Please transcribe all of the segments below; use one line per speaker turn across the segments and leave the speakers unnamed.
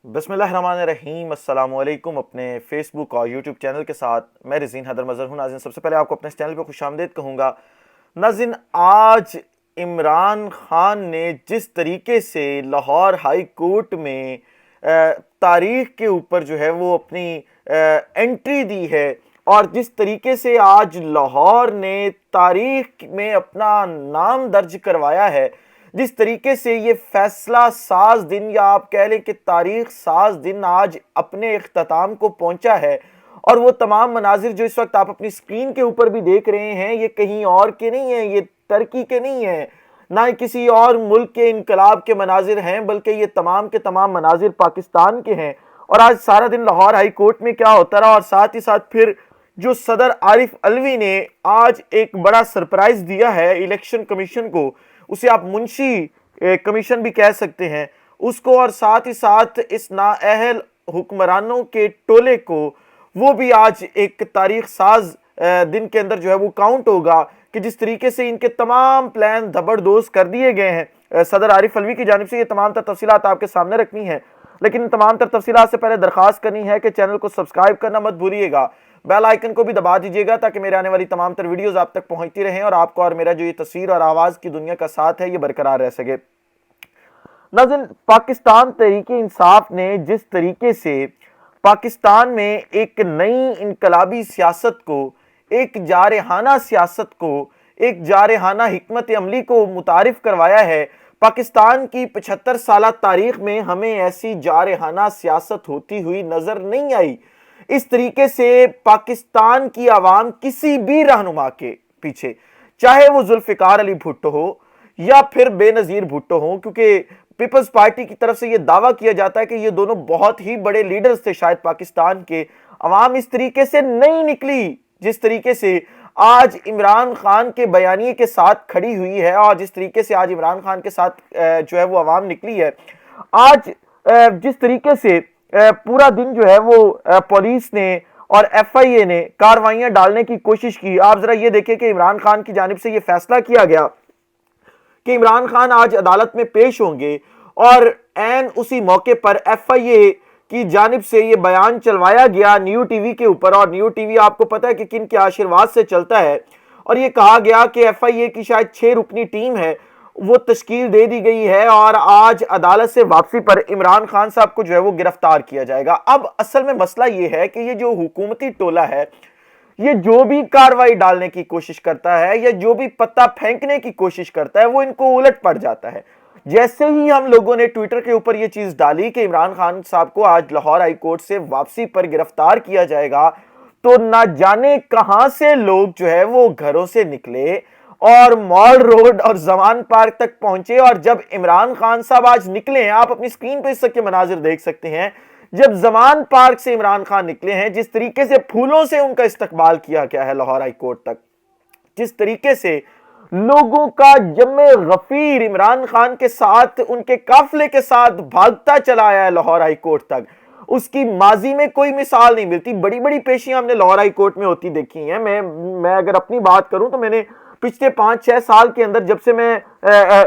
بسم اللہ الرحمن الرحیم۔ السلام علیکم۔ اپنے فیس بک اور یوٹیوب چینل کے ساتھ میں رزین حیدر مظہر ہوں۔ ناظرین، سب سے پہلے آپ کو اپنے اس چینل پہ خوش آمدید کہوں گا۔ ناظرین، آج عمران خان نے جس طریقے سے لاہور ہائی کورٹ میں تاریخ کے اوپر جو ہے وہ اپنی انٹری دی ہے، اور جس طریقے سے آج لاہور نے تاریخ میں اپنا نام درج کروایا ہے، جس طریقے سے یہ فیصلہ ساز دن، یا آپ کہہ لیں کہ تاریخ ساز دن آج اپنے اختتام کو پہنچا ہے، اور وہ تمام مناظر جو اس وقت آپ اپنی سکرین کے اوپر بھی دیکھ رہے ہیں، یہ کہیں اور کے نہیں ہیں، یہ ترکی کے نہیں ہیں، نہ کسی اور ملک کے انقلاب کے مناظر ہیں، بلکہ یہ تمام کے تمام مناظر پاکستان کے ہیں۔ اور آج سارا دن لاہور ہائی کورٹ میں کیا ہوتا رہا، اور ساتھ ہی ساتھ پھر جو صدر عارف علوی نے آج ایک بڑا سرپرائز دیا ہے الیکشن کمیشن کو، اسے آپ منشی کمیشن بھی کہہ سکتے ہیں اس کو، اور ساتھ ہی ساتھ اس نااہل حکمرانوں کے ٹولے کو، وہ بھی آج ایک تاریخ ساز دن کے اندر جو ہے وہ کاؤنٹ ہوگا کہ جس طریقے سے ان کے تمام پلان دبردوز کر دیے گئے ہیں صدر عارف علوی کی جانب سے۔ یہ تمام تر تفصیلات آپ کے سامنے رکھنی ہیں، لیکن ان تمام تر تفصیلات سے پہلے درخواست کرنی ہے کہ چینل کو سبسکرائب کرنا مت بھولیے گا، بیل آئیکن کو بھی دبا دیجیے گا تاکہ میرے آنے والی تمام تر ویڈیوز آپ تک پہنچتی رہیں، اور آپ کو اور میرا جو یہ تصویر اور آواز کی دنیا کا ساتھ ہے یہ برقرار رہ سکے۔ ناظرین، پاکستان تحریک انصاف نے جس طریقے سے پاکستان میں ایک نئی انقلابی سیاست کو، ایک جارحانہ سیاست کو، ایک جارحانہ حکمت عملی کو متعارف کروایا ہے، پاکستان کی 75 سالہ تاریخ میں ہمیں ایسی جارحانہ سیاست ہوتی ہوئی نظر نہیں آئی۔ اس طریقے سے پاکستان کی عوام کسی بھی رہنما کے پیچھے، چاہے وہ ذوالفقار علی بھٹو ہو یا پھر بے نظیر بھٹو ہوں، کیونکہ پیپلز پارٹی کی طرف سے یہ دعویٰ کیا جاتا ہے کہ یہ دونوں بہت ہی بڑے لیڈرز تھے شاید پاکستان کے، عوام اس طریقے سے نہیں نکلی جس طریقے سے آج عمران خان کے بیانیے کے ساتھ کھڑی ہوئی ہے، اور جس طریقے سے آج عمران خان کے ساتھ جو ہے وہ عوام نکلی ہے۔ آج جس طریقے سے پورا دن جو ہے وہ پولیس نے اور ایف آئی اے نے کاروائیاں ڈالنے کی کوشش کی، آپ ذرا یہ دیکھیں کہ عمران خان کی جانب سے یہ فیصلہ کیا گیا کہ عمران خان آج عدالت میں پیش ہوں گے، اور عین اسی موقع پر ایف آئی اے کی جانب سے یہ بیان چلوایا گیا نیو ٹی وی کے اوپر، اور نیو ٹی وی آپ کو پتہ ہے کہ کن کے آشرواد سے چلتا ہے، اور یہ کہا گیا کہ ایف آئی اے کی شاید 6 رکنی ٹیم ہے، وہ تشکیل دے دی گئی ہے، اور آج عدالت سے واپسی پر عمران خان صاحب کو جو ہے وہ گرفتار کیا جائے گا۔ اب اصل میں مسئلہ یہ ہے کہ یہ جو حکومتی ٹولہ ہے، یہ جو بھی کاروائی ڈالنے کی کوشش کرتا ہے یا جو بھی پتہ پھینکنے کی کوشش کرتا ہے، وہ ان کو الٹ پڑ جاتا ہے۔ جیسے ہی ہم لوگوں نے ٹویٹر کے اوپر یہ چیز ڈالی کہ عمران خان صاحب کو آج لاہور ہائی کورٹ سے واپسی پر گرفتار کیا جائے گا، تو نہ جانے کہاں سے لوگ جو ہے وہ گھروں سے نکلے اور مال روڈ اور زمان پارک تک پہنچے، اور جب عمران خان صاحب آج نکلے ہیں، آپ اپنی سکرین پہ اس کے مناظر دیکھ سکتے ہیں، جب زمان پارک سے عمران خان نکلے ہیں، جس طریقے سے پھولوں سے ان کا استقبال کیا گیا ہے لاہور ہائی کورٹ تک، جس طریقے سے لوگوں کا جمع غفیر عمران خان کے ساتھ، ان کے قافلے کے ساتھ بھاگتا چلا آیا ہے لاہور ہائی کورٹ تک، اس کی ماضی میں کوئی مثال نہیں ملتی۔ بڑی بڑی پیشیاں ہم نے لاہور ہائی کورٹ میں ہوتی دیکھی ہیں۔ میں اگر اپنی بات کروں تو میں نے پچھلے 5-6 سال کے اندر، جب سے میں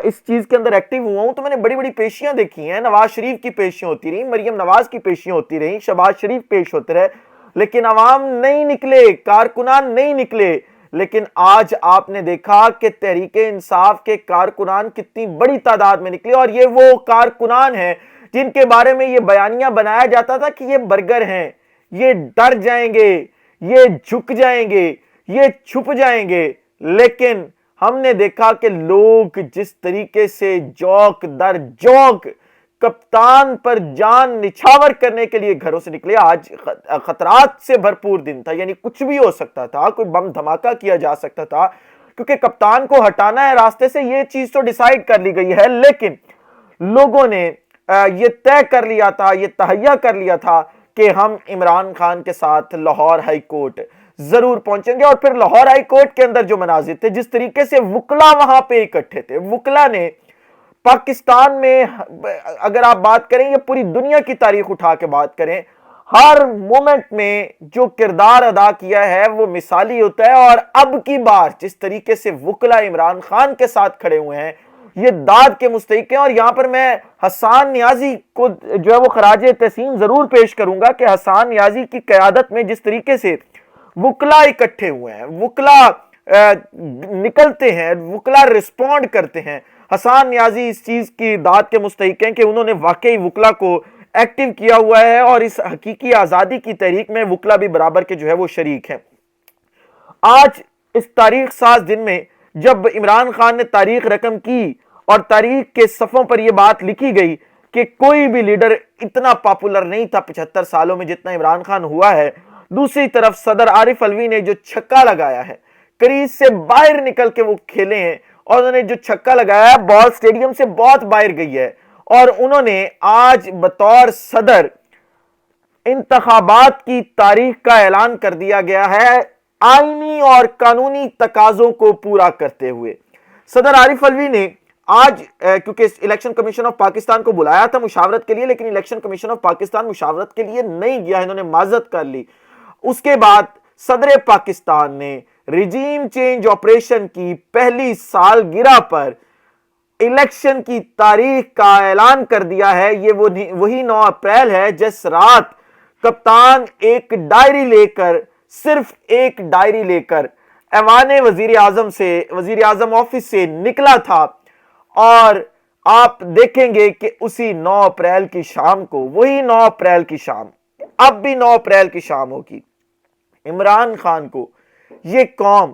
اس چیز کے اندر ایکٹیو ہوا ہوں، تو میں نے بڑی بڑی پیشیاں دیکھی ہیں۔ نواز شریف کی پیشیاں ہوتی رہی، مریم نواز کی پیشیاں ہوتی رہی، شہباز شریف پیش ہوتے رہے، لیکن عوام نہیں نکلے، کارکنان نہیں نکلے۔ لیکن آج آپ نے دیکھا کہ تحریک انصاف کے کارکنان کتنی بڑی تعداد میں نکلے، اور یہ وہ کارکنان ہیں جن کے بارے میں یہ بیانیہ بنایا جاتا تھا کہ یہ برگر ہیں، یہ ڈر جائیں گے، یہ جھک جائیں گے، یہ چھپ جائیں گے۔ لیکن ہم نے دیکھا کہ لوگ جس طریقے سے جوک در جوک کپتان پر جان نچھاور کرنے کے لیے گھروں سے نکلے، آج خطرات سے بھرپور دن تھا، یعنی کچھ بھی ہو سکتا تھا، کوئی بم دھماکہ کیا جا سکتا تھا، کیونکہ کپتان کو ہٹانا ہے راستے سے، یہ چیز تو ڈیسائیڈ کر لی گئی ہے، لیکن لوگوں نے یہ طے کر لیا تھا، یہ تہیہ کر لیا تھا کہ ہم عمران خان کے ساتھ لاہور ہائی کورٹ ضرور پہنچیں گے۔ اور پھر لاہور ہائی کورٹ کے اندر جو مناظر تھے، جس طریقے سے وکلا وہاں پہ اکٹھے تھے، وکلا نے پاکستان میں، اگر آپ بات کریں یا پوری دنیا کی تاریخ اٹھا کے بات کریں، ہر مومنٹ میں جو کردار ادا کیا ہے وہ مثالی ہوتا ہے، اور اب کی بار جس طریقے سے وکلا عمران خان کے ساتھ کھڑے ہوئے ہیں، یہ داد کے مستحق ہیں. اور یہاں پر میں حسان نیازی کو جو ہے وہ خراج تحسین ضرور پیش کروں گا کہ حسان نیازی کی قیادت میں جس طریقے سے وکلا اکٹھے ہوئے ہیں, وکلا نکلتے ہیں, وکلا رسپونڈ کرتے ہیں, حسان نیازی اس چیز کی داد کے مستحق ہیں کہ انہوں نے واقعی وکلا کو ایکٹیو کیا ہوا ہے, اور اس حقیقی آزادی کی تحریک میں وکلا بھی برابر کے جو ہے وہ شریک ہیں. آج اس تاریخ ساز دن میں جب عمران خان نے تاریخ رقم کی اور تاریخ کے صفوں پر یہ بات لکھی گئی کہ کوئی بھی لیڈر اتنا پاپولر نہیں تھا 75 سالوں میں جتنا عمران خان ہوا ہے, دوسری طرف صدر عارف الوی نے جو چھکا لگایا ہے, کریز سے باہر نکل کے وہ کھیلے ہیں, اور انہوں نے جو چھکا لگایا ہے بال سٹیڈیم سے بہت باہر گئی ہے, اور انہوں نے آج بطور صدر انتخابات کی تاریخ کا اعلان کر دیا گیا ہے آئینی اور قانونی تقاضوں کو پورا کرتے ہوئے. صدر عارف الوی نے آج کیونکہ الیکشن کمیشن آف پاکستان کو بلایا تھا مشاورت کے لیے, لیکن الیکشن کمیشن آف پاکستان مشاورت کے لیے نہیں گیا, انہوں نے معذرت کر لی. اس کے بعد صدر پاکستان نے ریجیم چینج آپریشن کی پہلی سالگرہ پر الیکشن کی تاریخ کا اعلان کر دیا ہے. یہ وہی 9 اپریل ہے جس رات کپتان ایک ڈائری لے کر, صرف ایک ڈائری لے کر ایوان وزیر اعظم آفس سے نکلا تھا, اور آپ دیکھیں گے کہ اسی 9 اپریل کی شام کو, وہی 9 اپریل کی شام, اب بھی 9 اپریل کی شام ہوگی, عمران خان کو یہ قوم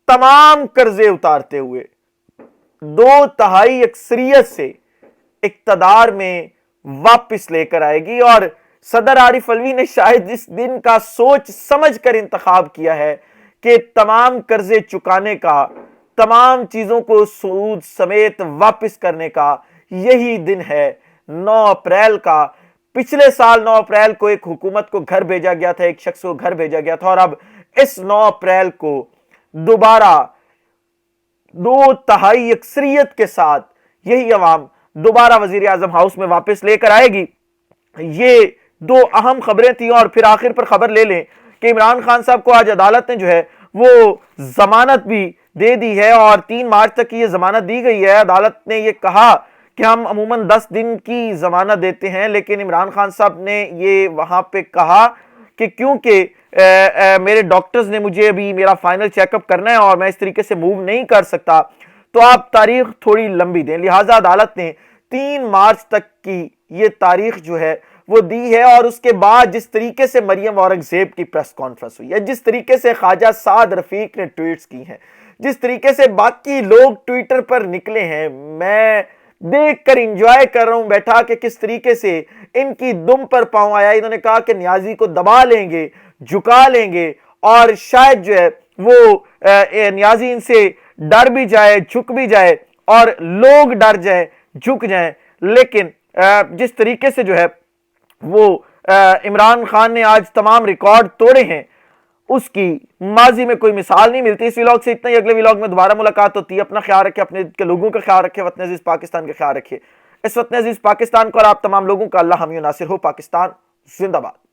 تمام قرضے اتارتے ہوئے 2/3 اکثریت سے اقتدار میں واپس لے کر آئے گی. اور صدر عارف الوی نے شاید اس دن کا سوچ سمجھ کر انتخاب کیا ہے کہ تمام قرضے چکانے کا, تمام چیزوں کو سود سمیت واپس کرنے کا یہی دن ہے 9 اپریل کا. پچھلے سال 9 اپریل کو ایک حکومت کو گھر بھیجا گیا تھا, ایک شخص کو گھر بھیجا گیا تھا, اور اب اس 9 اپریل کو دوبارہ 2/3 اکثریت کے ساتھ یہی عوام دوبارہ وزیر اعظم ہاؤس میں واپس لے کر آئے گی. یہ 2 اہم خبریں تھیں. اور پھر آخر پر خبر لے لیں کہ عمران خان صاحب کو آج عدالت نے جو ہے وہ ضمانت بھی دے دی ہے, اور 3 مارچ تک کی یہ ضمانت دی گئی ہے. عدالت نے یہ کہا کہ ہم عموماً 10 دن کی ضمانت دیتے ہیں, لیکن عمران خان صاحب نے یہ وہاں پہ کہا کہ کیونکہ میرے ڈاکٹرز نے مجھے ابھی میرا فائنل چیک اپ کرنا ہے اور میں اس طریقے سے موو نہیں کر سکتا, تو آپ تاریخ تھوڑی لمبی دیں. لہٰذا عدالت نے 3 مارچ تک کی یہ تاریخ جو ہے وہ دی ہے. اور اس کے بعد جس طریقے سے مریم اورنگزیب کی پریس کانفرنس ہوئی ہے, جس طریقے سے خواجہ سعد رفیق نے ٹویٹس کی ہیں, جس طریقے سے باقی لوگ ٹویٹر پر نکلے ہیں, میں دیکھ کر انجوائے کر رہا ہوں بیٹھا کہ کس طریقے سے ان کی دم پر پاؤں آیا. انہوں نے کہا کہ نیازی کو دبا لیں گے, جھکا لیں گے, اور شاید جو ہے وہ نیازی ان سے ڈر بھی جائے, جھک بھی جائے, اور لوگ ڈر جائیں, جھک جائیں. لیکن جس طریقے سے جو ہے وہ عمران خان نے آج تمام ریکارڈ توڑے ہیں, اس کی ماضی میں کوئی مثال نہیں ملتی. اس ویلاگ سے اتنا ہی, اگلے ویلاگ میں دوبارہ ملاقات ہوتی ہے. اپنا خیال رکھیں, اپنے کے لوگوں کا خیال رکھیں, وطن عزیز پاکستان کا خیال رکھیں. اس وطن عزیز پاکستان کو اور آپ تمام لوگوں کا اللہ حامی و ناصر ہو. پاکستان زندہ باد.